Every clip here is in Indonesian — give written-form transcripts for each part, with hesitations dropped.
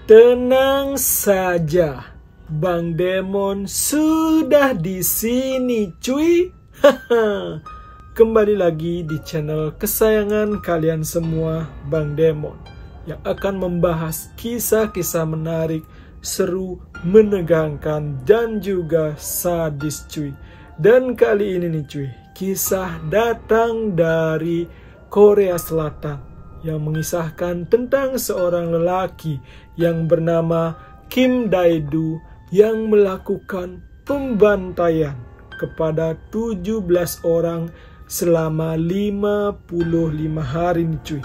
Tenang saja, Bang Demon sudah di sini, cuy. Kembali lagi di channel kesayangan kalian semua, Bang Demon, yang akan membahas kisah-kisah menarik, seru, menegangkan, dan juga sadis, cuy. Dan kali ini nih, cuy, kisah datang dari Korea Selatan yang mengisahkan tentang seorang lelaki yang bernama Kim Dae-do yang melakukan pembantaian kepada 17 orang selama 55 hari nih, cuy.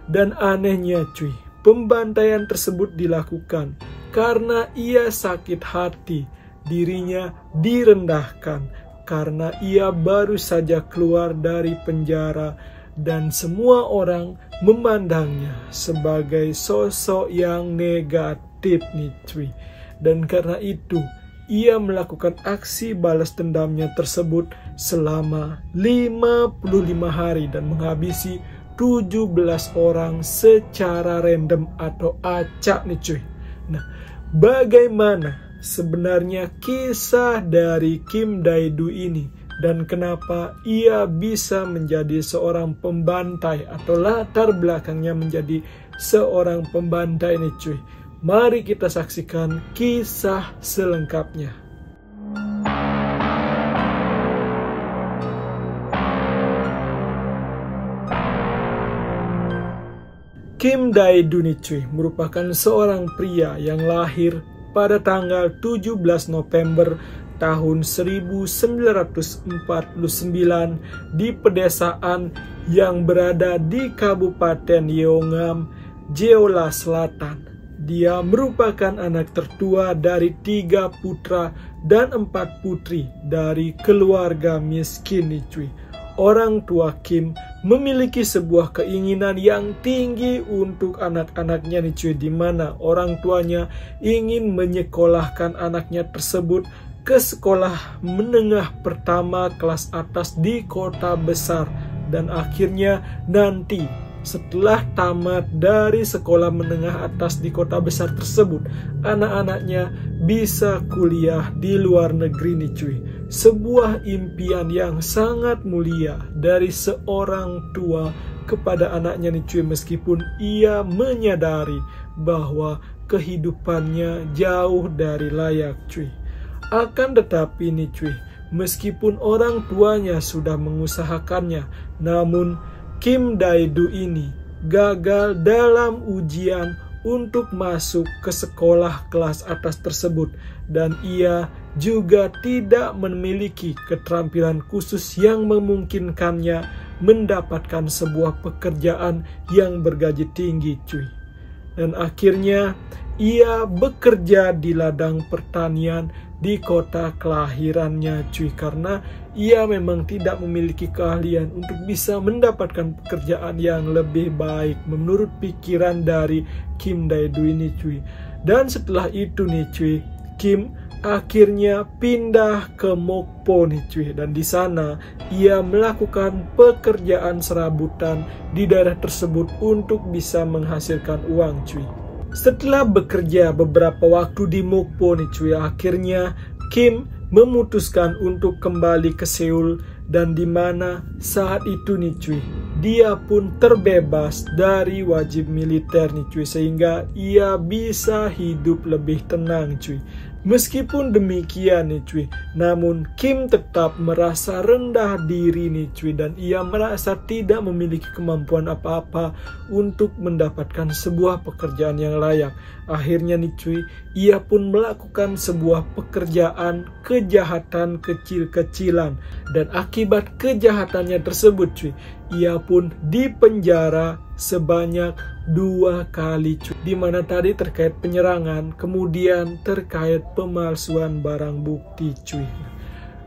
Dan anehnya, cuy, pembantaian tersebut dilakukan karena ia sakit hati, dirinya direndahkan karena ia baru saja keluar dari penjara dan semua orang memandangnya sebagai sosok yang negatif nih, cuy. Dan karena itu ia melakukan aksi balas dendamnya tersebut selama 55 hari dan menghabisi 17 orang secara random atau acak nih, cuy. Nah, bagaimana sebenarnya kisah dari Kim Dae-do ini dan kenapa ia bisa menjadi seorang pembantai atau latar belakangnya menjadi seorang pembantai nih, cuy. Mari kita saksikan kisah selengkapnya. Kim Dae-do nih, cuy, merupakan seorang pria yang lahir pada tanggal 17 November tahun 1949 di pedesaan yang berada di Kabupaten Yeongnam, Jeolla Selatan. Dia merupakan anak tertua dari 3 putra dan 4 putri dari keluarga miskin nih, cuy. Orang tua Kim memiliki sebuah keinginan yang tinggi untuk anak-anaknya nih, cuy, di mana orang tuanya ingin menyekolahkan anaknya tersebut ke sekolah menengah pertama kelas atas di kota besar, dan akhirnya nanti setelah tamat dari sekolah menengah atas di kota besar tersebut, anak-anaknya bisa kuliah di luar negeri nih, cuy. Sebuah impian yang sangat mulia dari seorang tua kepada anaknya nih, cuy, meskipun ia menyadari bahwa kehidupannya jauh dari layak, cuy. Akan tetapi nih, cuy, meskipun orang tuanya sudah mengusahakannya, namun Kim Dae-do ini gagal dalam ujian untuk masuk ke sekolah kelas atas tersebut, dan ia juga tidak memiliki keterampilan khusus yang memungkinkannya mendapatkan sebuah pekerjaan yang bergaji tinggi, cuy. Dan akhirnya ia bekerja di ladang pertanian di kota kelahirannya, cuy, karena ia memang tidak memiliki keahlian untuk bisa mendapatkan pekerjaan yang lebih baik menurut pikiran dari Kim Dae-do ini, cuy. Dan setelah itu nih, cuy, Kim akhirnya pindah ke Mokpo nih, cuy, dan di sana ia melakukan pekerjaan serabutan di daerah tersebut untuk bisa menghasilkan uang, cuy. Setelah bekerja beberapa waktu di Mokpo nih, cuy, akhirnya Kim memutuskan untuk kembali ke Seoul, dan di mana saat itu nih, cuy, dia pun terbebas dari wajib militer nih, cuy, sehingga ia bisa hidup lebih tenang, cuy. Meskipun demikian nih, cuy, namun Kim tetap merasa rendah diri nih, cuy, dan ia merasa tidak memiliki kemampuan apa-apa untuk mendapatkan sebuah pekerjaan yang layak. Akhirnya nih, cuy, ia pun melakukan sebuah pekerjaan kejahatan kecil-kecilan, dan akibat kejahatannya tersebut, cuy, ia pun dipenjara sebanyak 2 kali, cuy. Dimana tadi terkait penyerangan, kemudian terkait pemalsuan barang bukti, cuy.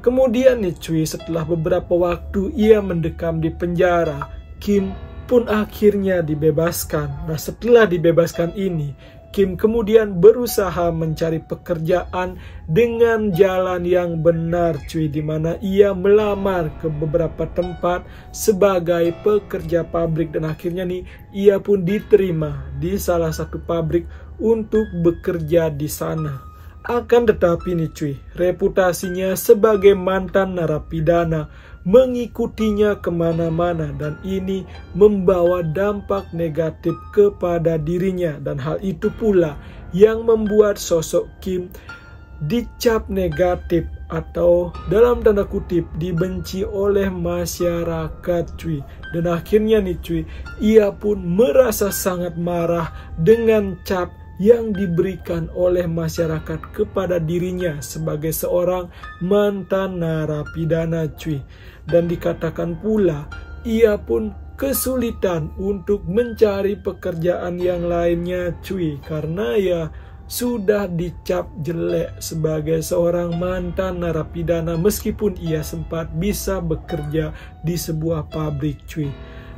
Kemudian nih, cuy, setelah beberapa waktu ia mendekam di penjara, Kim pun akhirnya dibebaskan. Nah, setelah dibebaskan ini, Kim kemudian berusaha mencari pekerjaan dengan jalan yang benar, cuy, di mana ia melamar ke beberapa tempat sebagai pekerja pabrik, dan akhirnya nih ia pun diterima di salah satu pabrik untuk bekerja di sana. Akan tetapi nih cuy, reputasinya sebagai mantan narapidana mengikutinya kemana-mana, dan ini membawa dampak negatif kepada dirinya, dan hal itu pula yang membuat sosok Kim dicap negatif atau dalam tanda kutip dibenci oleh masyarakat cuy. Dan akhirnya nih cuy, ia pun merasa sangat marah dengan cap yang diberikan oleh masyarakat kepada dirinya sebagai seorang mantan narapidana cuy. Dan dikatakan pula ia pun kesulitan untuk mencari pekerjaan yang lainnya cuy, karena ya sudah dicap jelek sebagai seorang mantan narapidana meskipun ia sempat bisa bekerja di sebuah pabrik cuy.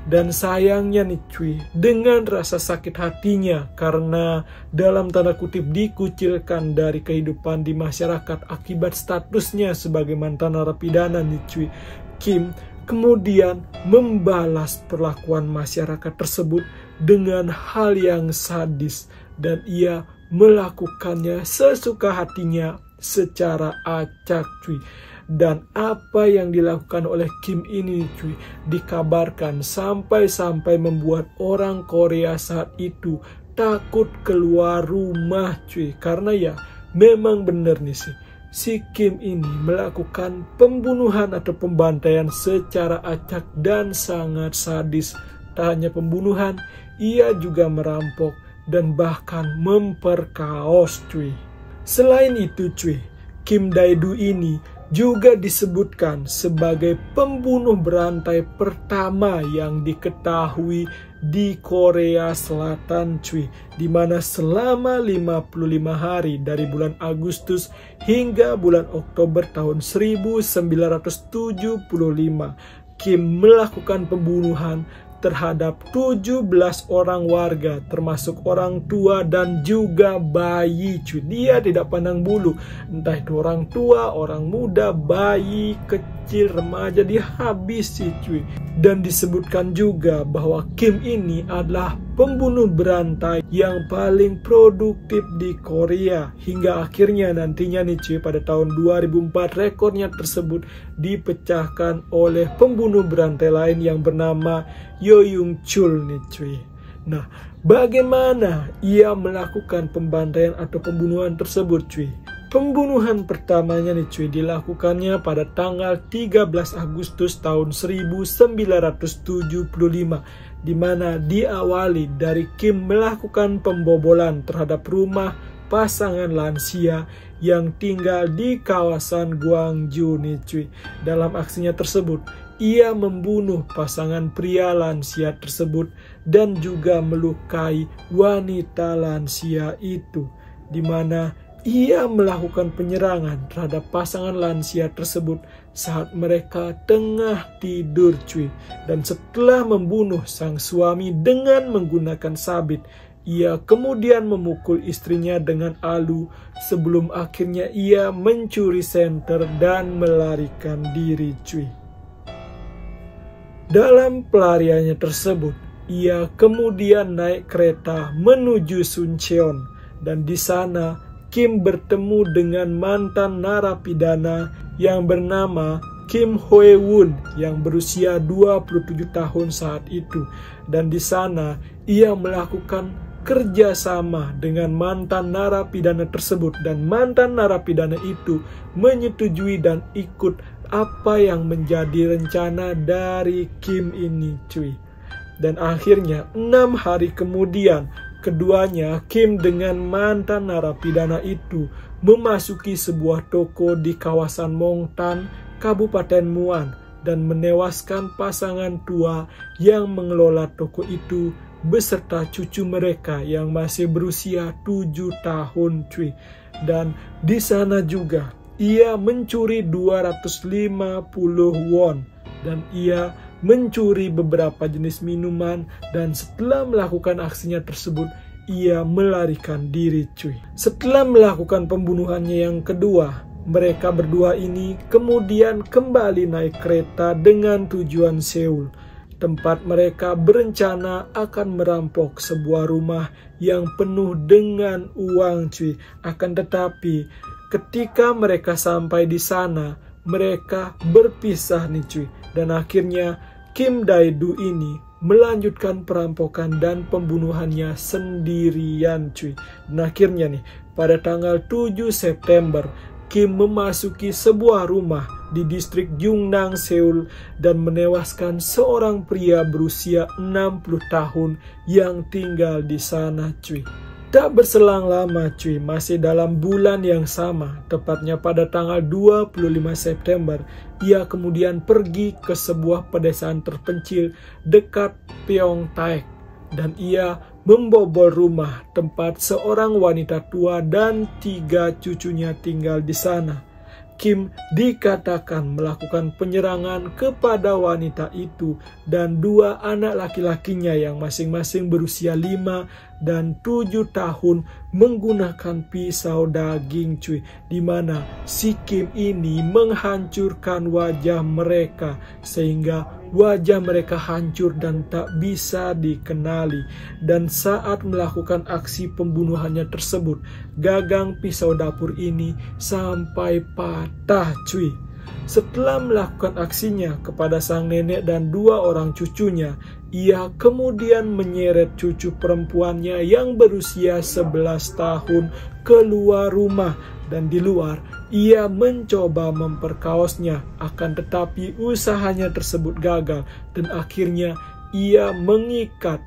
Dan sayangnya nih cuy, dengan rasa sakit hatinya karena dalam tanda kutip dikucilkan dari kehidupan di masyarakat akibat statusnya sebagai mantan narapidana nih cuy, Kim kemudian membalas perlakuan masyarakat tersebut dengan hal yang sadis, dan ia melakukannya sesuka hatinya secara acak cuy. Dan apa yang dilakukan oleh Kim ini cuy, dikabarkan sampai-sampai membuat orang Korea saat itu takut keluar rumah cuy. Karena ya memang bener nih sih, si Kim ini melakukan pembunuhan atau pembantaian secara acak dan sangat sadis. Tak hanya pembunuhan, ia juga merampok dan bahkan memperkaos cuy. Selain itu cuy, Kim Dae-do ini juga disebutkan sebagai pembunuh berantai pertama yang diketahui di Korea Selatan cuy, dimana selama 55 hari dari bulan Agustus hingga bulan Oktober tahun 1975, Kim melakukan pembunuhan terhadap 17 orang warga, termasuk orang tua dan juga bayi cuy. Dia tidak pandang bulu, entah itu orang tua, orang muda, bayi, kecil, remaja, dia habis sih cuy. Dan disebutkan juga bahwa Kim ini adalah pembunuh berantai yang paling produktif di Korea, hingga akhirnya nantinya nih cuy, pada tahun 2004 rekornya tersebut dipecahkan oleh pembunuh berantai lain yang bernama Yo Yung Chul nih cuy. Nah, bagaimana ia melakukan pembantaian atau pembunuhan tersebut cuy? Pembunuhan pertamanya nih cuy dilakukannya pada tanggal 13 Agustus tahun 1975, di mana diawali dari Kim melakukan pembobolan terhadap rumah pasangan lansia yang tinggal di kawasan Gwangju nih cuy. Dalam aksinya tersebut, ia membunuh pasangan pria lansia tersebut dan juga melukai wanita lansia itu, di mana ia melakukan penyerangan terhadap pasangan lansia tersebut saat mereka tengah tidur cuy. Dan setelah membunuh sang suami dengan menggunakan sabit, ia kemudian memukul istrinya dengan alu sebelum akhirnya ia mencuri senter dan melarikan diri cuy. Dalam pelariannya tersebut, ia kemudian naik kereta menuju Suncheon, dan di sana Kim bertemu dengan mantan narapidana yang bernama Kim Hoe-woon yang berusia 27 tahun saat itu. Dan di sana ia melakukan kerjasama dengan mantan narapidana tersebut, dan mantan narapidana itu menyetujui dan ikut apa yang menjadi rencana dari Kim ini cuy. Dan akhirnya 6 hari kemudian, keduanya, Kim dengan mantan narapidana itu, memasuki sebuah toko di kawasan Mongtan, Kabupaten Muan, dan menewaskan pasangan tua yang mengelola toko itu beserta cucu mereka yang masih berusia 7 tahun cuy. Dan di sana juga ia mencuri 250 won, dan ia mencuri beberapa jenis minuman, dan setelah melakukan aksinya tersebut ia melarikan diri cuy. Setelah melakukan pembunuhannya yang kedua, mereka berdua ini kemudian kembali naik kereta dengan tujuan Seoul. tempat mereka berencana akan merampok sebuah rumah yang penuh dengan uang cuy. Akan tetapi ketika mereka sampai di sana, mereka berpisah nih cuy. Dan akhirnya Kim Dae-do ini melanjutkan perampokan dan pembunuhannya sendirian cuy. Dan akhirnya nih, pada tanggal 7 September, Kim memasuki sebuah rumah di distrik Jungnam, Seoul, dan menewaskan seorang pria berusia 60 tahun yang tinggal di sana cuy. Tak berselang lama cuy, masih dalam bulan yang sama, tepatnya pada tanggal 25 September, ia kemudian pergi ke sebuah pedesaan terpencil dekat Pyeongtaek, dan ia membobol rumah tempat seorang wanita tua dan 3 cucunya tinggal di sana. Kim dikatakan melakukan penyerangan kepada wanita itu dan 2 anak laki-lakinya yang masing-masing berusia 5 dan 7 tahun menggunakan pisau daging cuy, dimana si Kim ini menghancurkan wajah mereka sehingga wajah mereka hancur dan tak bisa dikenali. Dan saat melakukan aksi pembunuhannya tersebut, gagang pisau dapur ini sampai patah cuy. Setelah melakukan aksinya kepada sang nenek dan 2 orang cucunya, ia kemudian menyeret cucu perempuannya yang berusia 11 tahun keluar rumah, dan di luar ia mencoba memperkaosnya. Akan tetapi usahanya tersebut gagal, dan akhirnya ia mengikat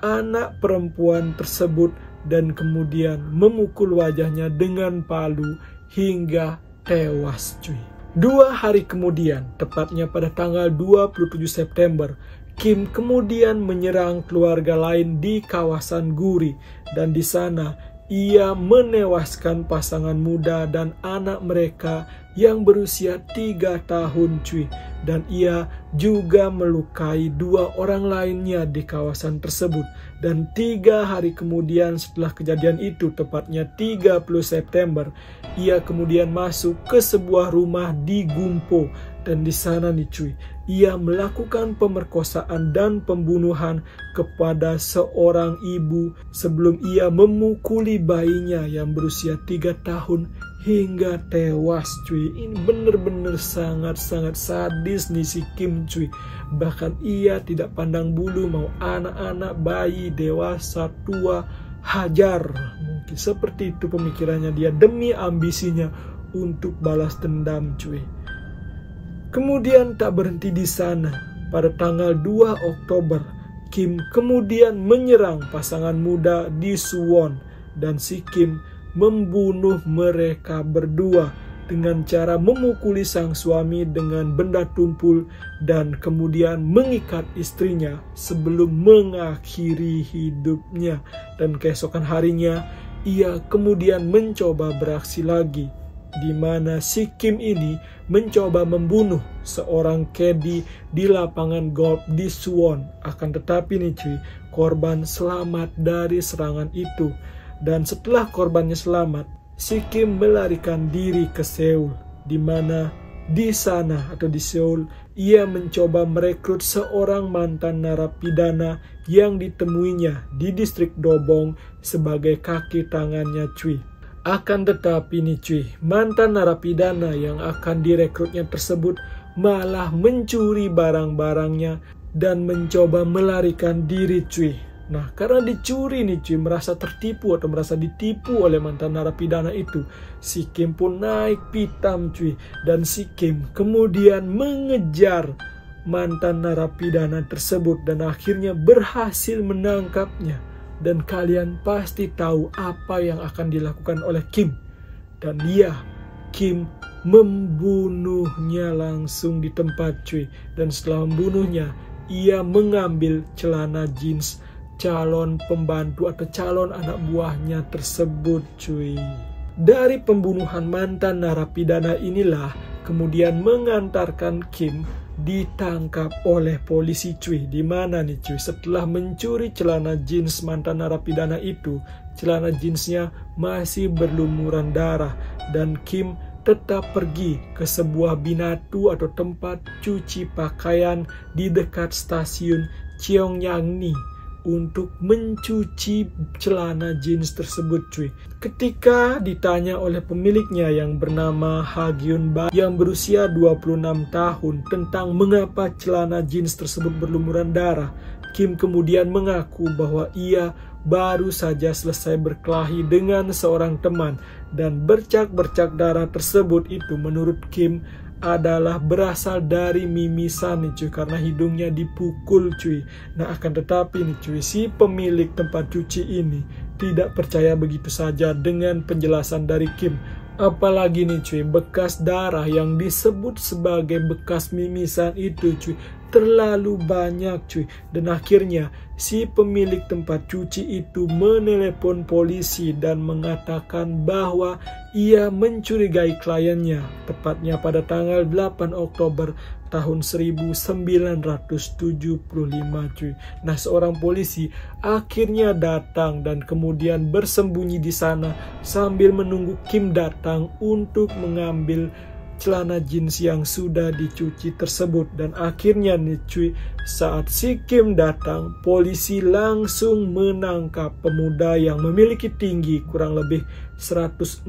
anak perempuan tersebut dan kemudian memukul wajahnya dengan palu hingga tewas cuy. 2 hari kemudian, tepatnya pada tanggal 27 September, Kim kemudian menyerang keluarga lain di kawasan Guri, dan di sana ia menewaskan pasangan muda dan anak mereka yang berusia 3 tahun cuy. Dan ia juga melukai 2 orang lainnya di kawasan tersebut. Dan 3 hari kemudian setelah kejadian itu, tepatnya 30 September, ia kemudian masuk ke sebuah rumah di Gumpo. Dan di sana nih cuy, ia melakukan pemerkosaan dan pembunuhan kepada seorang ibu sebelum ia memukuli bayinya yang berusia 3 tahun hingga tewas cuy. Ini bener-bener sangat-sangat sadis nih si Kim cuy. Bahkan ia tidak pandang bulu, mau anak-anak, bayi, dewasa, tua, hajar. Mungkin seperti itu pemikirannya dia demi ambisinya untuk balas dendam cuy. Kemudian tak berhenti di sana. Pada tanggal 2 Oktober, Kim kemudian menyerang pasangan muda di Suwon, dan si Kim membunuh mereka berdua dengan cara memukuli sang suami dengan benda tumpul dan kemudian mengikat istrinya sebelum mengakhiri hidupnya. Dan keesokan harinya ia kemudian mencoba beraksi lagi, di mana si Kim ini mencoba membunuh seorang kedi di lapangan golf di Suwon. Akan tetapi nih cuy, korban selamat dari serangan itu. Dan setelah korbannya selamat, si Kim melarikan diri ke Seoul, di mana di sana atau di Seoul ia mencoba merekrut seorang mantan narapidana yang ditemuinya di distrik Dobong sebagai kaki tangannya cuy. Akan tetapi nih cuy, mantan narapidana yang akan direkrutnya tersebut malah mencuri barang-barangnya dan mencoba melarikan diri cuy. Nah, karena dicuri nih cuy, merasa tertipu atau merasa ditipu oleh mantan narapidana itu, si Kim pun naik pitam cuy. Dan si Kim kemudian mengejar mantan narapidana tersebut dan akhirnya berhasil menangkapnya. Dan kalian pasti tahu apa yang akan dilakukan oleh Kim. Dan dia, Kim, membunuhnya langsung di tempat cuy. Dan setelah membunuhnya, ia mengambil celana jeans calon pembantu atau calon anak buahnya tersebut cuy. Dari pembunuhan mantan narapidana inilah kemudian mengantarkan Kim ditangkap oleh polisi cuy. Dimana nih cuy, setelah mencuri celana jeans mantan narapidana itu, celana jeansnya masih berlumuran darah dan Kim tetap pergi ke sebuah binatu atau tempat cuci pakaian di dekat stasiun Cheongyangni untuk mencuci celana jeans tersebut, cuy. Ketika ditanya oleh pemiliknya yang bernama Ha Gyun Ba yang berusia 26 tahun tentang mengapa celana jeans tersebut berlumuran darah, Kim kemudian mengaku bahwa ia baru saja selesai berkelahi dengan seorang teman dan bercak-bercak darah tersebut itu menurut Kim adalah berasal dari mimisan nih cuy, karena hidungnya dipukul cuy. Nah akan tetapi nih cuy, si pemilik tempat cuci ini tidak percaya begitu saja dengan penjelasan dari Kim. Apalagi nih cuy, bekas darah yang disebut sebagai bekas mimisan itu cuy terlalu banyak cuy. Dan akhirnya si pemilik tempat cuci itu menelepon polisi dan mengatakan bahwa ia mencurigai kliennya, tepatnya pada tanggal 8 Oktober tahun 1975 cuy. Nah seorang polisi akhirnya datang dan kemudian bersembunyi di sana sambil menunggu Kim datang untuk mengambil celana jeans yang sudah dicuci tersebut. Dan akhirnya nih cuy, saat si Kim datang, polisi langsung menangkap pemuda yang memiliki tinggi kurang lebih 160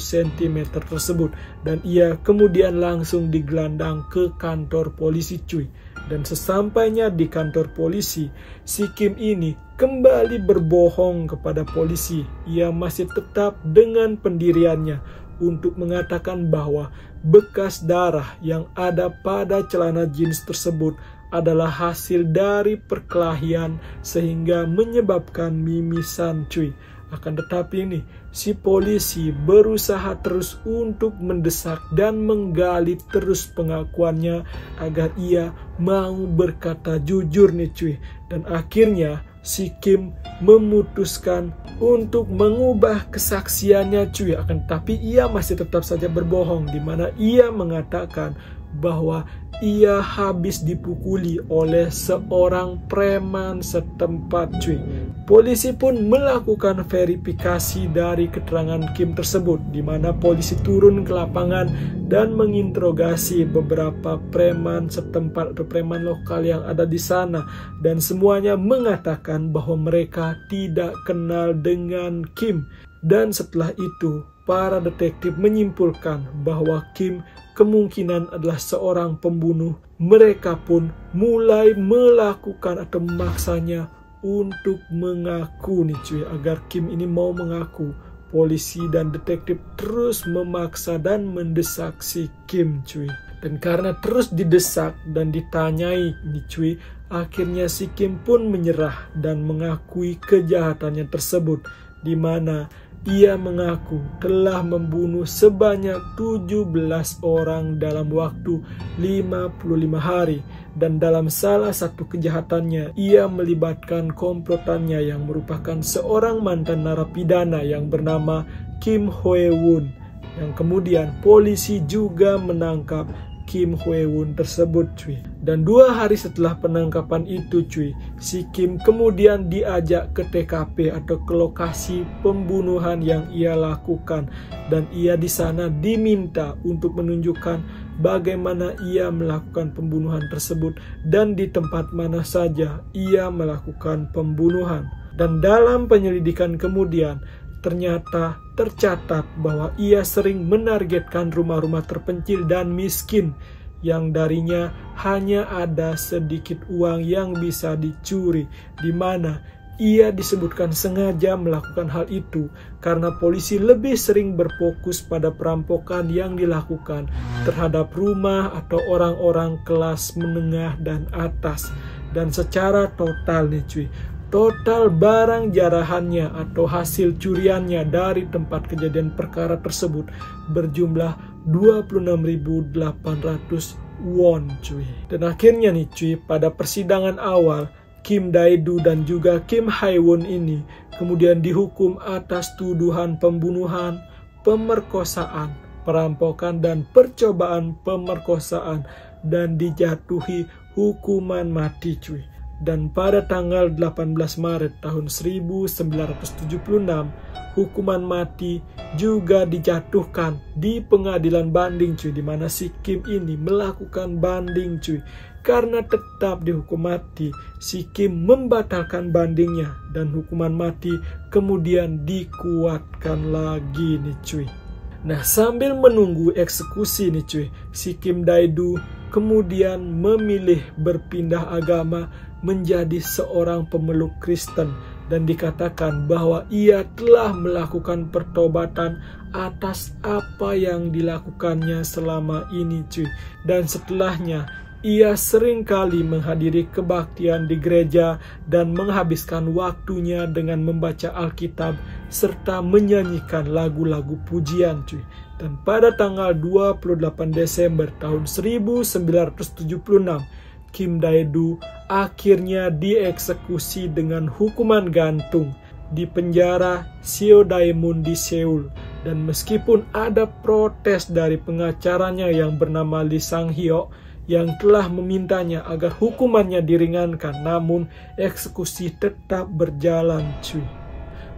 cm tersebut, dan ia kemudian langsung digelandang ke kantor polisi cuy. Dan sesampainya di kantor polisi, si Kim ini kembali berbohong kepada polisi. Ia masih tetap dengan pendiriannya untuk mengatakan bahwa bekas darah yang ada pada celana jeans tersebut adalah hasil dari perkelahian sehingga menyebabkan mimisan cuy. Akan tetapi ini si polisi berusaha terus untuk mendesak dan menggali terus pengakuannya agar ia mau berkata jujur nih cuy. Dan akhirnya si Kim memutuskan untuk mengubah kesaksiannya cuy. Akan tetapi ia masih tetap saja berbohong, di mana ia mengatakan bahwa ia habis dipukuli oleh seorang preman setempat cuy. Polisi pun melakukan verifikasi dari keterangan Kim tersebut, di mana polisi turun ke lapangan dan menginterogasi beberapa preman setempat atau preman lokal yang ada di sana, dan semuanya mengatakan bahwa mereka tidak kenal dengan Kim. Dan setelah itu para detektif menyimpulkan bahwa Kim kemungkinan adalah seorang pembunuh. Mereka pun mulai melakukan atau memaksanya untuk mengaku nih cuy, agar Kim ini mau mengaku. Polisi dan detektif terus memaksa dan mendesak si Kim cuy. Dan karena terus didesak dan ditanyai nih cuy, akhirnya si Kim pun menyerah dan mengakui kejahatannya tersebut, di mana ia mengaku telah membunuh sebanyak 17 orang dalam waktu 55 hari. Dan dalam salah satu kejahatannya, ia melibatkan komplotannya yang merupakan seorang mantan narapidana yang bernama Kim Hwae-won, yang kemudian polisi juga menangkap Kim Hwae-won tersebut cuy. Dan 2 hari setelah penangkapan itu cuy, si Kim kemudian diajak ke TKP atau ke lokasi pembunuhan yang ia lakukan, dan ia di sana diminta untuk menunjukkan bagaimana ia melakukan pembunuhan tersebut dan di tempat mana saja ia melakukan pembunuhan. Dan dalam penyelidikan kemudian ternyata tercatat bahwa ia sering menargetkan rumah-rumah terpencil dan miskin yang darinya hanya ada sedikit uang yang bisa dicuri, di mana ia disebutkan sengaja melakukan hal itu karena polisi lebih sering berfokus pada perampokan yang dilakukan terhadap rumah atau orang-orang kelas menengah dan atas. Dan secara total nih cuy, total barang jarahannya atau hasil curiannya dari tempat kejadian perkara tersebut berjumlah 26.800 won cuy. Dan akhirnya nih cuy, pada persidangan awal, Kim Dae-do dan juga Kim Hae-won ini kemudian dihukum atas tuduhan pembunuhan, pemerkosaan, perampokan, dan percobaan pemerkosaan, dan dijatuhi hukuman mati cuy. dan pada tanggal 18 Maret tahun 1976 hukuman mati juga dijatuhkan di pengadilan banding cuy, di mana si Kim ini melakukan banding cuy. Karena tetap dihukum mati, si Kim membatalkan bandingnya dan hukuman mati kemudian dikuatkan lagi nih cuy. Nah, sambil menunggu eksekusi nih cuy, si Kim Dae-do kemudian memilih berpindah agama menjadi seorang pemeluk Kristen dan dikatakan bahwa ia telah melakukan pertobatan atas apa yang dilakukannya selama ini cuy. Dan setelahnya ia seringkali menghadiri kebaktian di gereja dan menghabiskan waktunya dengan membaca Alkitab serta menyanyikan lagu-lagu pujian cuy. Dan pada tanggal 28 Desember tahun 1976, Kim Dae-do akhirnya dieksekusi dengan hukuman gantung di penjara Seodaemun di Seoul. Dan meskipun ada protes dari pengacaranya yang bernama Lee Sang-hyo yang telah memintanya agar hukumannya diringankan, namun eksekusi tetap berjalan cuy.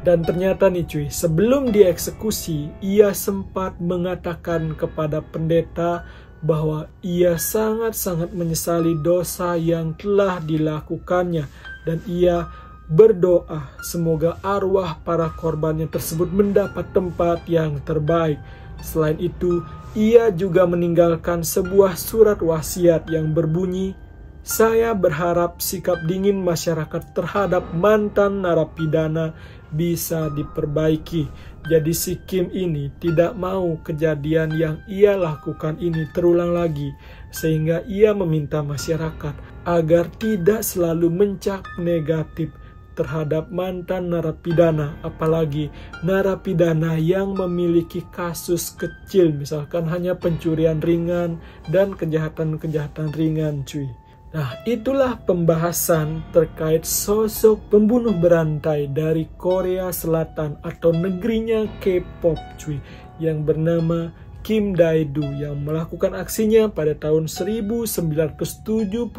Dan ternyata nih cuy, sebelum dieksekusi ia sempat mengatakan kepada pendeta bahwa ia sangat-sangat menyesali dosa yang telah dilakukannya dan ia berdoa semoga arwah para korbannya tersebut mendapat tempat yang terbaik. Selain itu, ia juga meninggalkan sebuah surat wasiat yang berbunyi, "Saya berharap sikap dingin masyarakat terhadap mantan narapidana bisa diperbaiki." Jadi si Kim ini tidak mau kejadian yang ia lakukan ini terulang lagi, sehingga ia meminta masyarakat agar tidak selalu mencap negatif terhadap mantan narapidana, apalagi narapidana yang memiliki kasus kecil, misalkan hanya pencurian ringan dan kejahatan-kejahatan ringan cuy. Nah, itulah pembahasan terkait sosok pembunuh berantai dari Korea Selatan atau negerinya K-pop cuy, yang bernama Kim Dae-do yang melakukan aksinya pada tahun 1975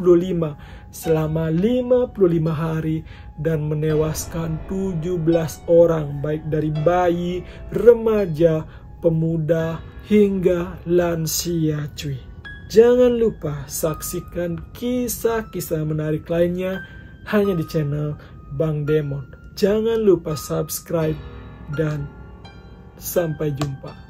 selama 55 hari dan menewaskan 17 orang baik dari bayi, remaja, pemuda hingga lansia cuy. Jangan lupa saksikan kisah-kisah menarik lainnya hanya di channel Bang Demon. Jangan lupa subscribe dan sampai jumpa.